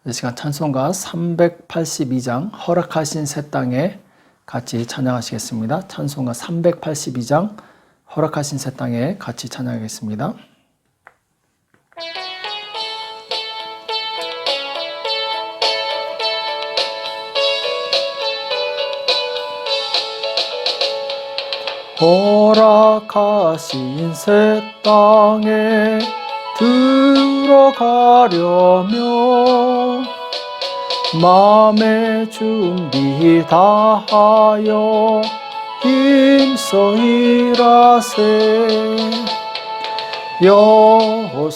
이 시간 찬송가 382장 허락하신 새 땅에 같이 찬양하시겠습니다. 찬송가 382장 허락하신 새 땅에 같이 찬양하겠습니다. 허락하신 새 땅에 들어가려면 마음의 준비 다하여 힘써 일하세. 여호수아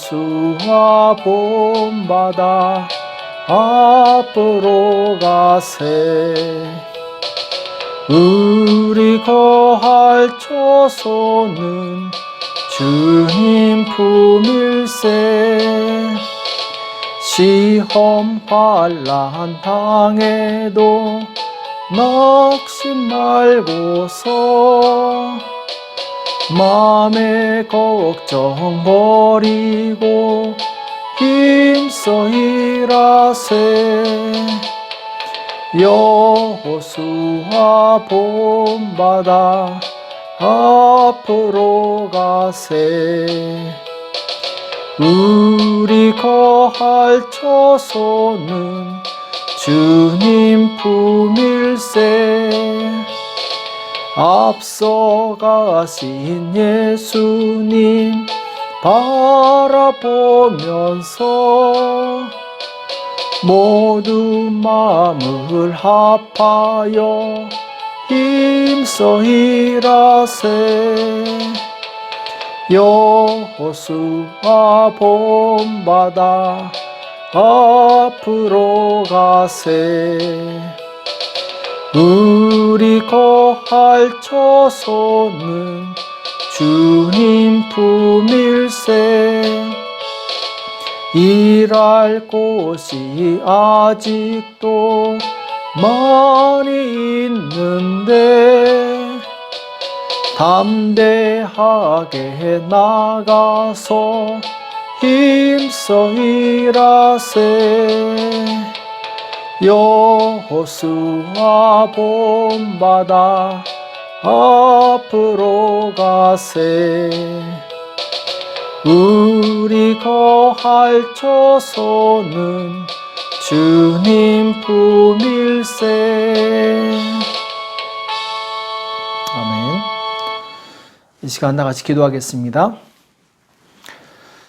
본받아 앞으로 가세. 우리 거할 초소는 주님 품일세. 시험 환난 당해도 낙심 말고서 마음의 걱정 버리고 힘써 일하세. 여호수아 본받아 앞으로 가세. 우리 거할 초소는 주님 품일세. 앞서가신 예수님 바라보면서 모두 마음을 합하여 힘써 일하세. 여호수아 본받아 앞으로 가세. 우리 거할 초소는 주님 품일세. 일할 곳이 아직도 많이 있는데 담대하게 나가서 힘써 일하세. 여호수아 본받아 앞으로 가세. 우리 거할 초소는 주님 품일세. 아멘. 이 시간 나같이 기도하겠습니다.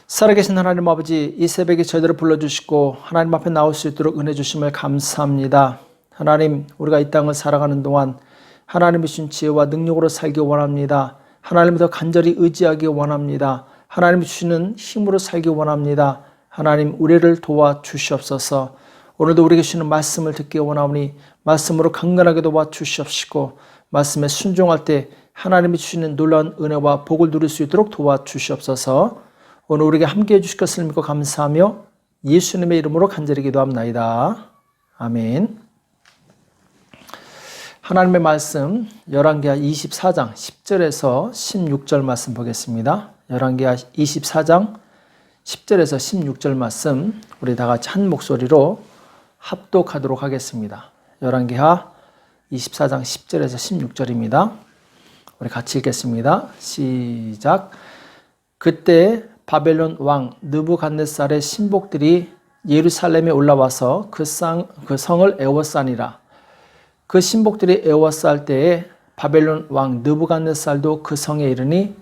살아계신 하나님 아버지, 이 새벽에 저희들을 불러주시고 하나님 앞에 나올 수 있도록 은혜 주심을 감사합니다. 하나님, 우리가 이 땅을 살아가는 동안 하나님의 주신 지혜와 능력으로 살기 원합니다. 하나님을 더 간절히 의지하기 원합니다. 하나님이 주시는 힘으로 살기 원합니다. 하나님, 우리를 도와주시옵소서. 오늘도 우리에게 주시는 말씀을 듣기 원하오니 말씀으로 강건하게 도와주시옵시고 말씀에 순종할 때 하나님이 주시는 놀라운 은혜와 복을 누릴 수 있도록 도와주시옵소서. 오늘 우리에게 함께해 주실 것을 믿고 감사하며 예수님의 이름으로 간절히 기도합나이다. 아멘. 하나님의 말씀 열왕기하 24장 10절에서 16절 말씀 보겠습니다. 열왕기하 24장 10절에서 16절 말씀 우리 다 같이 한 목소리로 합독하도록 하겠습니다. 열왕기하 24장 10절에서 16절입니다. 우리 같이 읽겠습니다. 시작. 그때 바벨론 왕 느부갓네살의 신복들이 예루살렘에 올라와서 그 성을 에워싸니라. 그 신복들이 에워쌀 때에 바벨론 왕 느부갓네살도 그 성에 이르니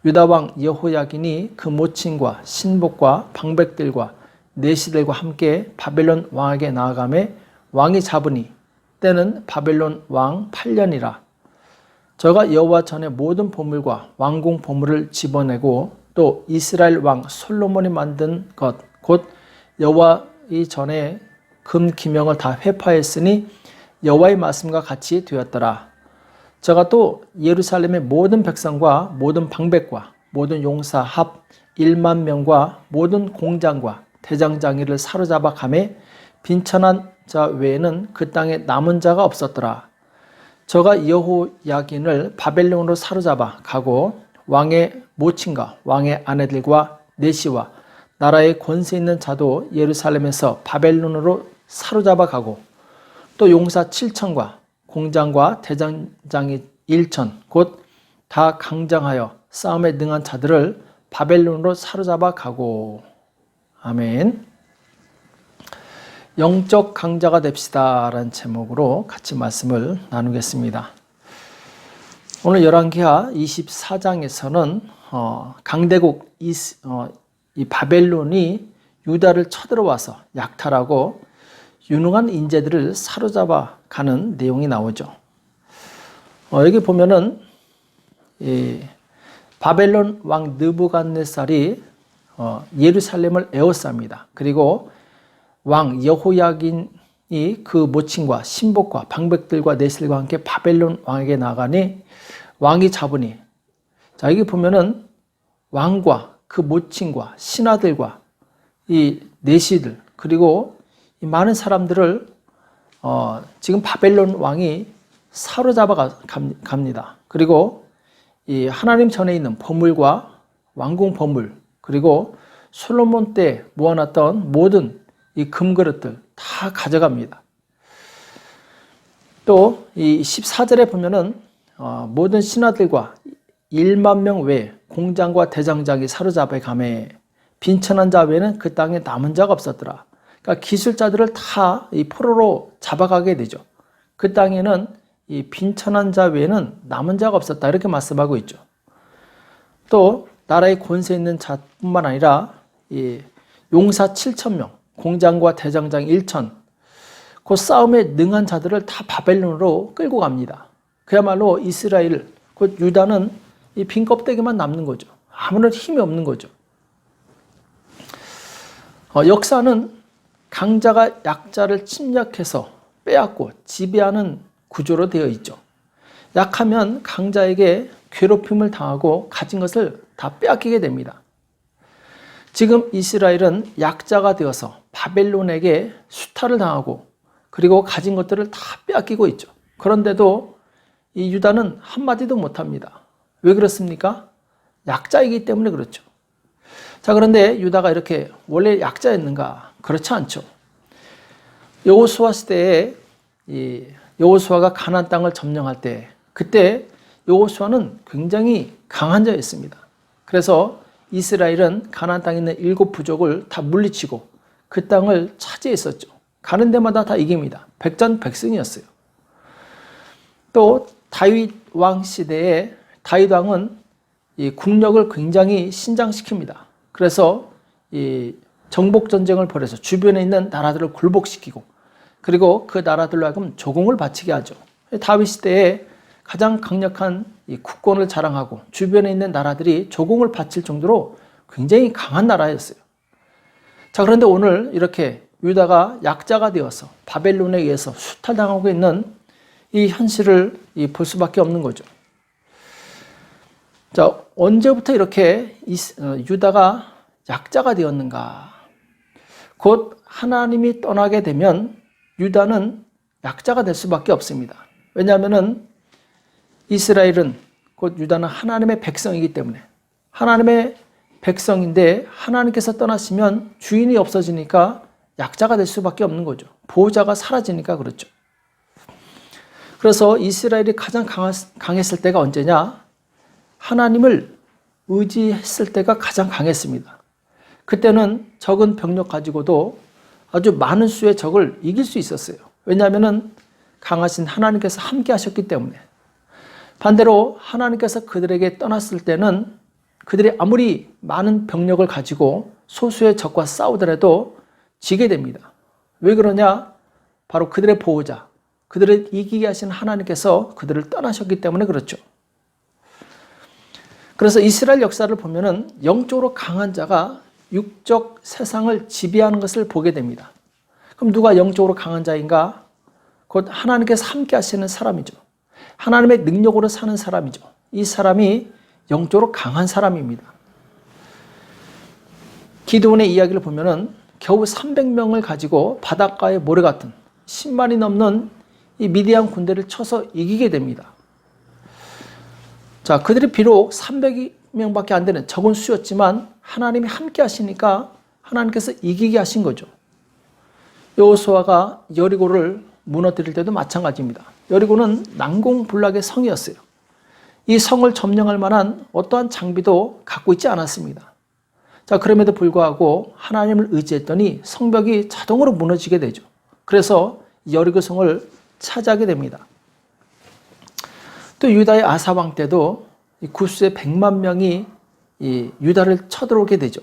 유다 왕 여호야긴이 그 모친과 신복과 방백들과 내시들과 함께 바벨론 왕에게 나아가매 왕이 잡으니 때는 바벨론 왕 8년이라. 저가 여호와 전에 모든 보물과 왕궁 보물을 집어내고 또 이스라엘 왕 솔로몬이 만든 것 곧 여호와의 전에 금 기명을 다 회파했으니 여호와의 말씀과 같이 되었더라. 저가 또 예루살렘의 모든 백성과 모든 방백과 모든 용사 합 1만 명과 모든 공장과 대장장이를 사로잡아 가매 빈천한 자 외에는 그 땅에 남은 자가 없었더라. 저가 여호야긴을 바벨론으로 사로잡아 가고 왕의 모친과 왕의 아내들과 내시와 나라의 권세 있는 자도 예루살렘에서 바벨론으로 사로잡아 가고 또 용사 7천과 공장과 대장장이 1천 곧 다 강장하여 싸움에 능한 자들을 바벨론으로 사로잡아 가고. 아멘. 영적 강자가 됩시다 라는 제목으로 같이 말씀을 나누겠습니다. 오늘 열왕기하 24장에서는 강대국 이 바벨론이 유다를 쳐들어와서 약탈하고 유능한 인재들을 사로잡아 가는 내용이 나오죠. 여기 보면은 이 바벨론 왕 느부갓네살이 예루살렘을 에워쌉니다. 그리고 왕 여호야긴이 그 모친과 신복과 방백들과 내실과 함께 바벨론 왕에게 나가니 왕이 잡으니, 자 여기 보면은 왕과 그 모친과 신하들과 이 내시들 그리고 이 많은 사람들을 지금 바벨론 왕이 사로잡아 갑니다. 그리고 이 하나님 전에 있는 보물과 왕궁 보물 그리고 솔로몬 때 모아놨던 모든 이 금그릇들 다 가져갑니다. 또 이 14절에 보면은 모든 신하들과 1만 명 외에 공장과 대장장이 사로잡아 가매 빈천한 자 외에는 그 땅에 남은 자가 없었더라. 그러니까 기술자들을 다 이 포로로 잡아가게 되죠. 그 땅에는 이 빈천한 자 외에는 남은 자가 없었다 이렇게 말씀하고 있죠. 또 나라의 권세 있는 자뿐만 아니라 이 용사 7,000명, 공장과 대장장 1천, 그 싸움에 능한 자들을 다 바벨론으로 끌고 갑니다. 그야말로 이스라엘, 곧 유다는 이 빈 껍데기만 남는 거죠. 아무런 힘이 없는 거죠. 역사는 강자가 약자를 침략해서 빼앗고 지배하는 구조로 되어 있죠. 약하면 강자에게 괴롭힘을 당하고 가진 것을 다 빼앗기게 됩니다. 지금 이스라엘은 약자가 되어서 바벨론에게 수탈을 당하고 그리고 가진 것들을 다 빼앗기고 있죠. 그런데도 이 유다는 한마디도 못합니다. 왜 그렇습니까? 약자이기 때문에 그렇죠. 자, 그런데 유다가 이렇게 원래 약자였는가? 그렇지 않죠. 여호수아 시대에 이 여호수아가 가나안 땅을 점령할 때 그때 여호수아는 굉장히 강한 자였습니다. 그래서 이스라엘은 가나안 땅에 있는 7 부족을 다 물리치고 그 땅을 차지했었죠. 가는 데마다 다 이깁니다. 백전백승이었어요. 또 다윗 왕 시대에 다윗 왕은 이 국력을 굉장히 신장시킵니다. 그래서 이 정복 전쟁을 벌여서 주변에 있는 나라들을 굴복시키고 그리고 그 나라들로 하여금 조공을 바치게 하죠. 다윗 시대에 가장 강력한 이 국권을 자랑하고 주변에 있는 나라들이 조공을 바칠 정도로 굉장히 강한 나라였어요. 자, 그런데 오늘 이렇게 유다가 약자가 되어서 바벨론에 의해서 수탈당하고 있는 이 현실을 볼 수밖에 없는 거죠. 자, 언제부터 이렇게 유다가 약자가 되었는가? 곧 하나님이 떠나게 되면 유다는 약자가 될 수밖에 없습니다. 왜냐하면은 이스라엘은 곧 유다는 하나님의 백성이기 때문에 하나님의 백성인데 하나님께서 떠나시면 주인이 없어지니까 약자가 될 수밖에 없는 거죠. 보호자가 사라지니까 그렇죠. 그래서 이스라엘이 가장 강했을 때가 언제냐? 하나님을 의지했을 때가 가장 강했습니다. 그때는 적은 병력 가지고도 아주 많은 수의 적을 이길 수 있었어요. 왜냐하면 강하신 하나님께서 함께 하셨기 때문에. 반대로 하나님께서 그들에게 떠났을 때는 그들이 아무리 많은 병력을 가지고 소수의 적과 싸우더라도 지게 됩니다. 왜 그러냐? 바로 그들의 보호자, 그들을 이기게 하신 하나님께서 그들을 떠나셨기 때문에 그렇죠. 그래서 이스라엘 역사를 보면은 영적으로 강한 자가 육적 세상을 지배하는 것을 보게 됩니다. 그럼 누가 영적으로 강한 자인가? 곧 하나님께서 함께 하시는 사람이죠. 하나님의 능력으로 사는 사람이죠. 이 사람이 영적으로 강한 사람입니다. 기드온의 이야기를 보면은 겨우 300명을 가지고 바닷가의 모래 같은 10만이 넘는 이 미디안 군대를 쳐서 이기게 됩니다. 자, 그들이 비록 300명밖에 안 되는 적은 수였지만 하나님이 함께 하시니까 하나님께서 이기게 하신 거죠. 여호수아가 여리고를 무너뜨릴 때도 마찬가지입니다. 여리고는 난공불락의 성이었어요. 이 성을 점령할 만한 어떠한 장비도 갖고 있지 않았습니다. 자, 그럼에도 불구하고 하나님을 의지했더니 성벽이 자동으로 무너지게 되죠. 그래서 여리고 성을 차지하게 됩니다. 또 유다의 아사 왕 때도 구스의 100만 명이 이 유다를 쳐들어오게 되죠.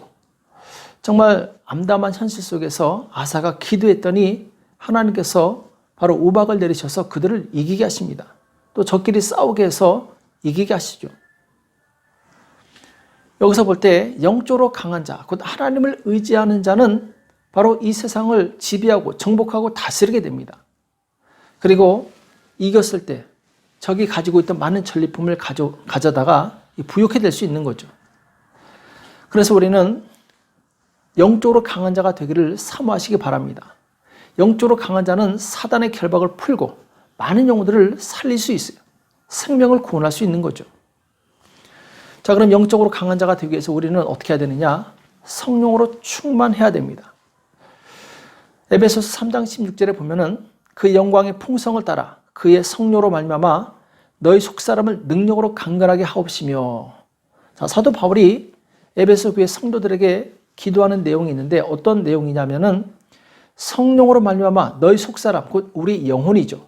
정말 암담한 현실 속에서 아사가 기도했더니 하나님께서 바로 우박을 내리셔서 그들을 이기게 하십니다. 또 적끼리 싸우게 해서 이기게 하시죠. 여기서 볼 때 영적으로 강한 자, 곧 하나님을 의지하는 자는 바로 이 세상을 지배하고 정복하고 다스리게 됩니다. 그리고 이겼을 때 적이 가지고 있던 많은 전리품을 가져다가 부욕해 될 수 있는 거죠. 그래서 우리는 영적으로 강한 자가 되기를 사모하시기 바랍니다. 영적으로 강한 자는 사단의 결박을 풀고 많은 영혼들을 살릴 수 있어요. 생명을 구원할 수 있는 거죠. 자, 그럼 영적으로 강한 자가 되기 위해서 우리는 어떻게 해야 되느냐? 성령으로 충만해야 됩니다. 에베소서 3장 16절에 보면은 그 영광의 풍성을 따라 그의 성령으로 말미암아 너희 속사람을 능력으로 강건하게 하옵시며. 자, 사도 바울이 에베소 교회 성도들에게 기도하는 내용이 있는데 어떤 내용이냐면은 성령으로 말미암아 너희 속사람, 곧 우리 영혼이죠.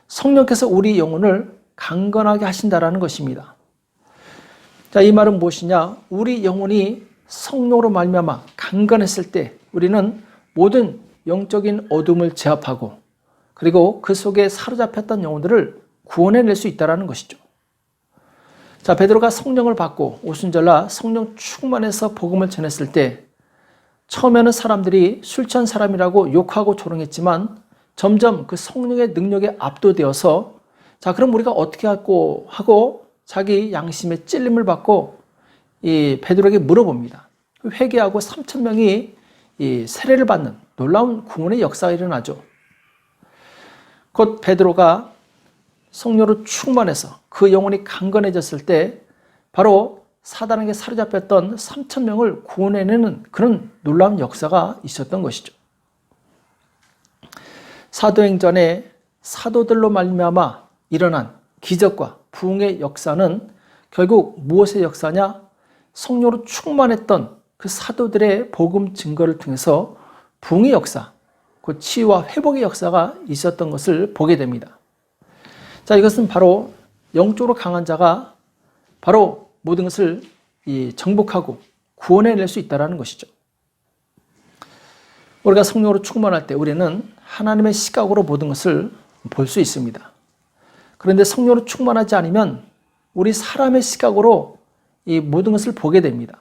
성령께서 우리 영혼을 강건하게 하신다라는 것입니다. 자, 이 말은 무엇이냐? 우리 영혼이 성령으로 말미암아 강건했을 때 우리는 모든 영적인 어둠을 제압하고 그리고 그 속에 사로잡혔던 영혼들을 구원해낼 수 있다는 것이죠. 자, 베드로가 성령을 받고 오순절날 성령 충만해서 복음을 전했을 때 처음에는 사람들이 술 취한 사람이라고 욕하고 조롱했지만 점점 그 성령의 능력에 압도되어서 자, 그럼 우리가 어떻게 하고 자기 양심의 찔림을 받고 이 베드로에게 물어봅니다. 회개하고 3,000명이 이 세례를 받는 놀라운 구원의 역사가 일어나죠. 곧 베드로가 성령으로 충만해서 그 영혼이 강건해졌을 때 바로 사단에게 사로잡혔던 3,000명을 구원해내는 그런 놀라운 역사가 있었던 것이죠. 사도행전에 사도들로 말미암아 일어난 기적과 부흥의 역사는 결국 무엇의 역사냐? 성령으로 충만했던 그 사도들의 복음 증거를 통해서 부흥의 역사, 그 치유와 회복의 역사가 있었던 것을 보게 됩니다. 자, 이것은 바로 영적으로 강한 자가 바로 모든 것을 정복하고 구원해낼 수 있다는 것이죠. 우리가 성령으로 충만할 때 우리는 하나님의 시각으로 모든 것을 볼 수 있습니다. 그런데 성령으로 충만하지 않으면 우리 사람의 시각으로 이 모든 것을 보게 됩니다.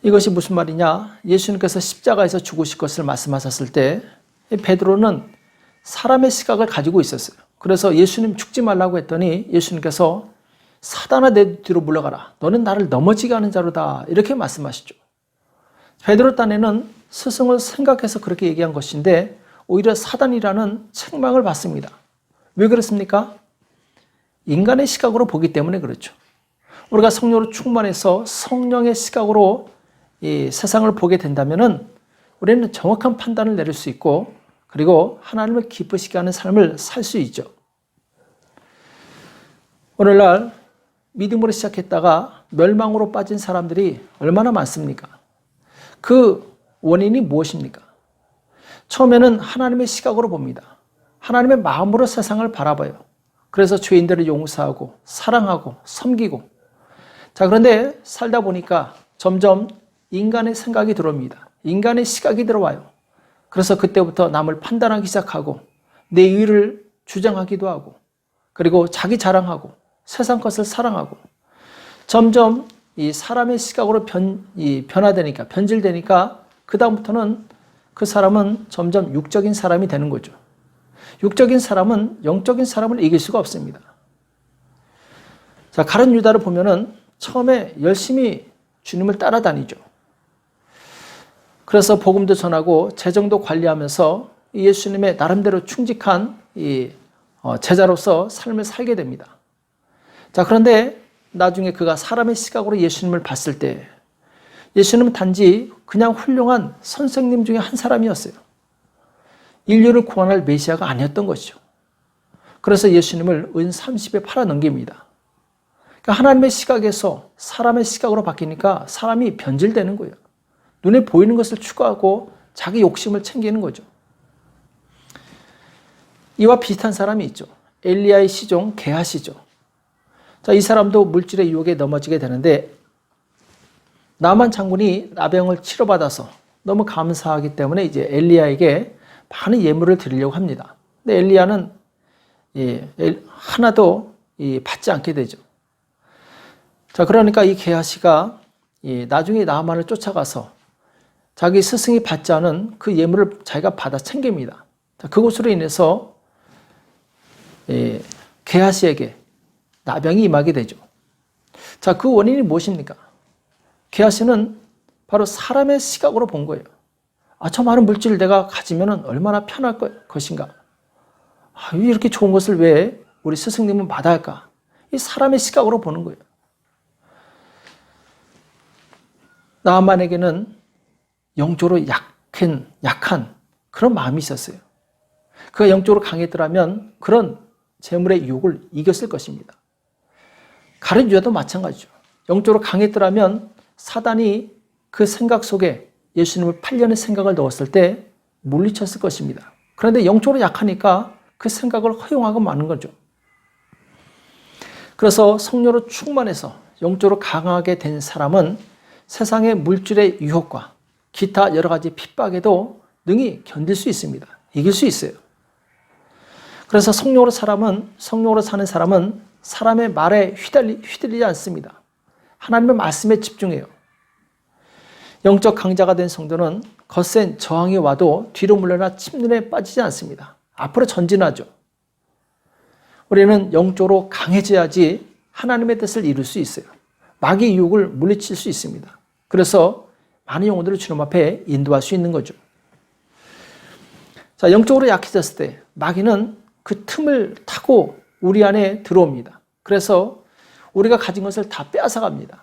이것이 무슨 말이냐? 예수님께서 십자가에서 죽으실 것을 말씀하셨을 때 베드로는 사람의 시각을 가지고 있었어요. 그래서 예수님 죽지 말라고 했더니 예수님께서 사단아 내 뒤로 물러가라. 너는 나를 넘어지게 하는 자로다. 이렇게 말씀하시죠. 베드로 딴에는 스승을 생각해서 그렇게 얘기한 것인데 오히려 사단이라는 책망을 받습니다. 왜 그렇습니까? 인간의 시각으로 보기 때문에 그렇죠. 우리가 성령으로 충만해서 성령의 시각으로 이 세상을 보게 된다면은 우리는 정확한 판단을 내릴 수 있고 그리고 하나님을 기쁘시게 하는 삶을 살 수 있죠. 오늘날 믿음으로 시작했다가 멸망으로 빠진 사람들이 얼마나 많습니까? 그 원인이 무엇입니까? 처음에는 하나님의 시각으로 봅니다. 하나님의 마음으로 세상을 바라봐요. 그래서 죄인들을 용서하고 사랑하고 섬기고 자, 그런데 살다 보니까 점점 인간의 생각이 들어옵니다. 인간의 시각이 들어와요. 그래서 그때부터 남을 판단하기 시작하고 내 의를 주장하기도 하고 그리고 자기 자랑하고 세상 것을 사랑하고 점점 이 사람의 시각으로 변화되니까 변질되니까 그 다음부터는 그 사람은 점점 육적인 사람이 되는 거죠. 육적인 사람은 영적인 사람을 이길 수가 없습니다. 자, 가룟 유다를 보면은 처음에 열심히 주님을 따라다니죠. 그래서 복음도 전하고 재정도 관리하면서 예수님의 나름대로 충직한 제자로서 삶을 살게 됩니다. 자, 그런데 나중에 그가 사람의 시각으로 예수님을 봤을 때 예수님은 단지 그냥 훌륭한 선생님 중에 한 사람이었어요. 인류를 구원할 메시아가 아니었던 것이죠. 그래서 예수님을 은 30에 팔아넘깁니다. 그러니까 하나님의 시각에서 사람의 시각으로 바뀌니까 사람이 변질되는 거예요. 눈에 보이는 것을 추구하고 자기 욕심을 챙기는 거죠. 이와 비슷한 사람이 있죠. 엘리야의 시종 게하시죠. 자, 이 사람도 물질의 유혹에 넘어지게 되는데 나만 장군이 나병을 치료받아서 너무 감사하기 때문에 이제 엘리야에게 많은 예물을 드리려고 합니다. 근데 엘리야는 하나도 받지 않게 되죠. 자, 그러니까 이 게하시가 나중에 나만을 쫓아가서 자기 스승이 받지 않은 그 예물을 자기가 받아 챙깁니다. 자, 그것으로 인해서 게하시에게 나병이 임하게 되죠. 자, 그 원인이 무엇입니까? 게하시는 바로 사람의 시각으로 본 거예요. 저 많은 물질을 내가 가지면 얼마나 편할 것인가. 이렇게 좋은 것을 왜 우리 스승님은 받아야 할까? 이 사람의 시각으로 보는 거예요. 나만에게는 영적으로 약한 그런 마음이 있었어요. 그가 영적으로 강했더라면 그런 재물의 유혹을 이겼을 것입니다. 가룟 유다도 마찬가지죠. 영적으로 강했더라면 사단이 그 생각 속에 예수님을 팔려는 생각을 넣었을 때 물리쳤을 것입니다. 그런데 영적으로 약하니까 그 생각을 허용하고 마는 거죠. 그래서 성령으로 충만해서 영적으로 강하게 된 사람은 세상의 물질의 유혹과 기타 여러 가지 핍박에도 능히 견딜 수 있습니다. 이길 수 있어요. 그래서 성령으로 사는 사람은 사람의 말에 휘둘리지 않습니다. 하나님의 말씀에 집중해요. 영적 강자가 된 성도는 거센 저항이 와도 뒤로 물러나 침륜에 빠지지 않습니다. 앞으로 전진하죠. 우리는 영적으로 강해져야지 하나님의 뜻을 이룰 수 있어요. 마귀의 유혹을 물리칠 수 있습니다. 그래서 많은 영혼들을 주님 앞에 인도할 수 있는 거죠. 자, 영적으로 약해졌을 때 마귀는 그 틈을 타고 우리 안에 들어옵니다. 그래서 우리가 가진 것을 다 빼앗아갑니다.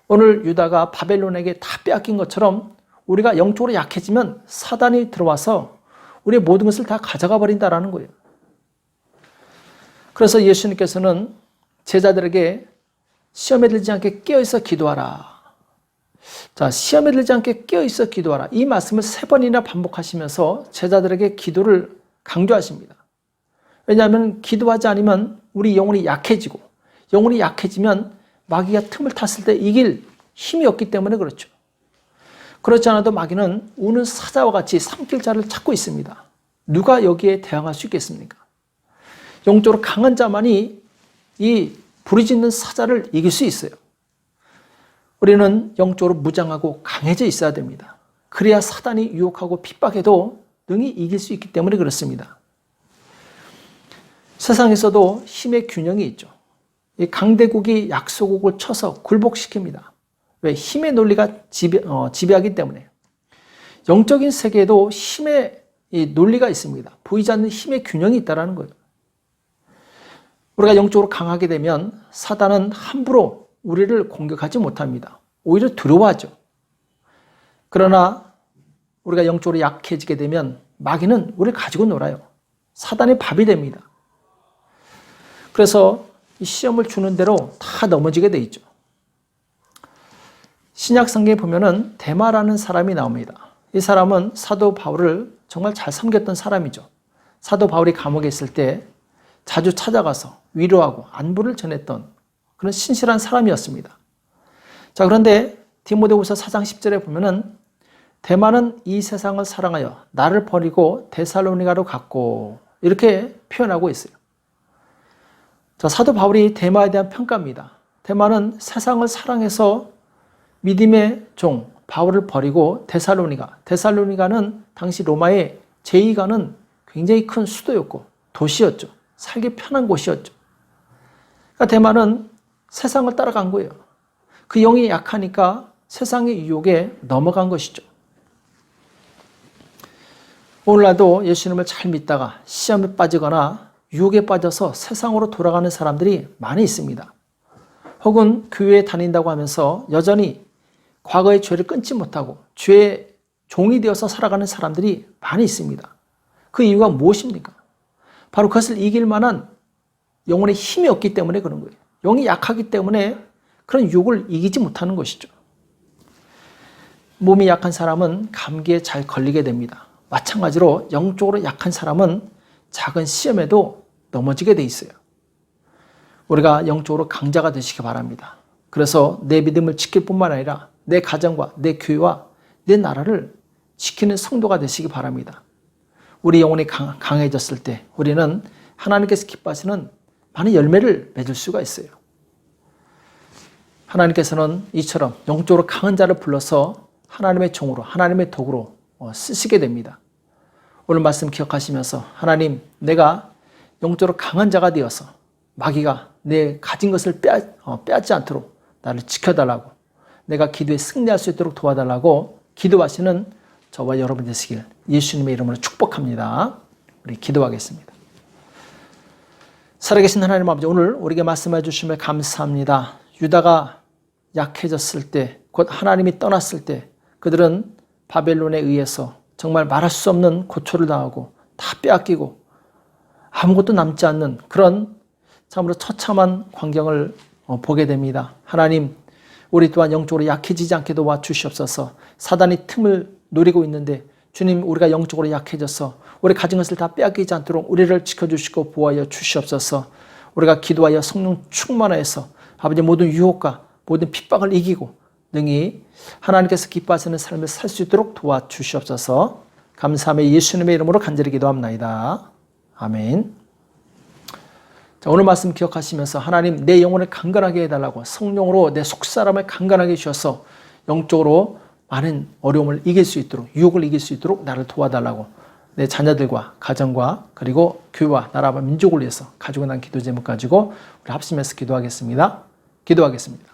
오늘 유다가 바벨론에게 다 빼앗긴 것처럼 우리가 영적으로 약해지면 사단이 들어와서 우리의 모든 것을 다 가져가 버린다라는 거예요. 그래서 예수님께서는 제자들에게 시험에 들지 않게 깨어있어 기도하라. 자, 시험에 들지 않게 깨어있어 기도하라. 이 말씀을 3번이나 반복하시면서 제자들에게 기도를 강조하십니다. 왜냐하면 기도하지 않으면 우리 영혼이 약해지고 영혼이 약해지면 마귀가 틈을 탔을 때 이길 힘이 없기 때문에 그렇죠. 그렇지 않아도 마귀는 우는 사자와 같이 삼킬 자를 찾고 있습니다. 누가 여기에 대항할 수 있겠습니까? 영적으로 강한 자만이 이 부르짖는 사자를 이길 수 있어요. 우리는 영적으로 무장하고 강해져 있어야 됩니다. 그래야 사단이 유혹하고 핍박해도 능히 이길 수 있기 때문에 그렇습니다. 세상에서도 힘의 균형이 있죠. 이 강대국이 약소국을 쳐서 굴복시킵니다. 왜? 힘의 논리가 지배하기 때문에. 영적인 세계에도 힘의 논리가 있습니다. 보이지 않는 힘의 균형이 있다는 거예요. 우리가 영적으로 강하게 되면 사단은 함부로 우리를 공격하지 못합니다. 오히려 두려워하죠. 그러나 우리가 영적으로 약해지게 되면 마귀는 우리를 가지고 놀아요. 사단의 밥이 됩니다. 그래서 이 시험을 주는 대로 다 넘어지게 돼 있죠. 신약 성경에 보면은 데마라는 사람이 나옵니다. 이 사람은 사도 바울을 정말 잘 섬겼던 사람이죠. 사도 바울이 감옥에 있을 때 자주 찾아가서 위로하고 안부를 전했던 그런 신실한 사람이었습니다. 자, 그런데 디모데후서 4장 10절에 보면은 데마는 이 세상을 사랑하여 나를 버리고 데살로니가로 갔고 이렇게 표현하고 있어요. 자, 사도 바울이 데마에 대한 평가입니다. 데마는 세상을 사랑해서 믿음의 종 바울을 버리고 데살로니가는 당시 로마의 제2가는 굉장히 큰 수도였고 도시였죠. 살기 편한 곳이었죠. 그러니까 데마는 세상을 따라간 거예요. 그 영이 약하니까 세상의 유혹에 넘어간 것이죠. 오늘날도 예수님을 잘 믿다가 시험에 빠지거나 유혹에 빠져서 세상으로 돌아가는 사람들이 많이 있습니다. 혹은 교회에 다닌다고 하면서 여전히 과거의 죄를 끊지 못하고 죄의 종이 되어서 살아가는 사람들이 많이 있습니다. 그 이유가 무엇입니까? 바로 그것을 이길 만한 영혼의 힘이 없기 때문에 그런 거예요. 영이 약하기 때문에 그런 유혹을 이기지 못하는 것이죠. 몸이 약한 사람은 감기에 잘 걸리게 됩니다. 마찬가지로 영적으로 약한 사람은 작은 시험에도 넘어지게 돼 있어요. 우리가 영적으로 강자가 되시기 바랍니다. 그래서 내 믿음을 지킬 뿐만 아니라 내 가정과 내 교회와 내 나라를 지키는 성도가 되시기 바랍니다. 우리 영혼이 강해졌을 때 우리는 하나님께서 기뻐하시는 많은 열매를 맺을 수가 있어요. 하나님께서는 이처럼 영적으로 강한 자를 불러서 하나님의 종으로, 하나님의 도구로 쓰시게 됩니다. 오늘 말씀 기억하시면서 하나님, 내가 영적으로 강한 자가 되어서 마귀가 내 가진 것을 빼앗지 않도록 나를 지켜달라고, 내가 기도에 승리할 수 있도록 도와달라고 기도하시는 저와 여러분 되시길 예수님의 이름으로 축복합니다. 우리 기도하겠습니다. 살아계신 하나님 아버지, 오늘 우리에게 말씀해 주심을 감사합니다. 유다가 약해졌을 때, 곧 하나님이 떠났을 때 그들은 바벨론에 의해서 정말 말할 수 없는 고초를 당하고 다 빼앗기고 아무것도 남지 않는 그런 참으로 처참한 광경을 보게 됩니다. 하나님, 우리 또한 영적으로 약해지지 않게 도와주시옵소서. 사단이 틈을 노리고 있는데 주님, 우리가 영적으로 약해져서 우리 가진 것을 다 빼앗기지 않도록 우리를 지켜주시고 보호하여 주시옵소서. 우리가 기도하여 성령 충만하여서 아버지 모든 유혹과 모든 핍박을 이기고 능히 하나님께서 기뻐하시는 삶을 살 수 있도록 도와주시옵소서. 감사하며 예수님의 이름으로 간절히 기도합나이다. 아멘. 자, 오늘 말씀 기억하시면서 하나님, 내 영혼을 강건하게 해달라고 성령으로 내 속사람을 강건하게 해주셔서 영적으로 많은 어려움을 이길 수 있도록, 유혹을 이길 수 있도록 나를 도와달라고 내 자녀들과 가정과 그리고 교회와 나라와 민족을 위해서 가지고 난 기도 제목 가지고 우리 합심해서 기도하겠습니다. 기도하겠습니다.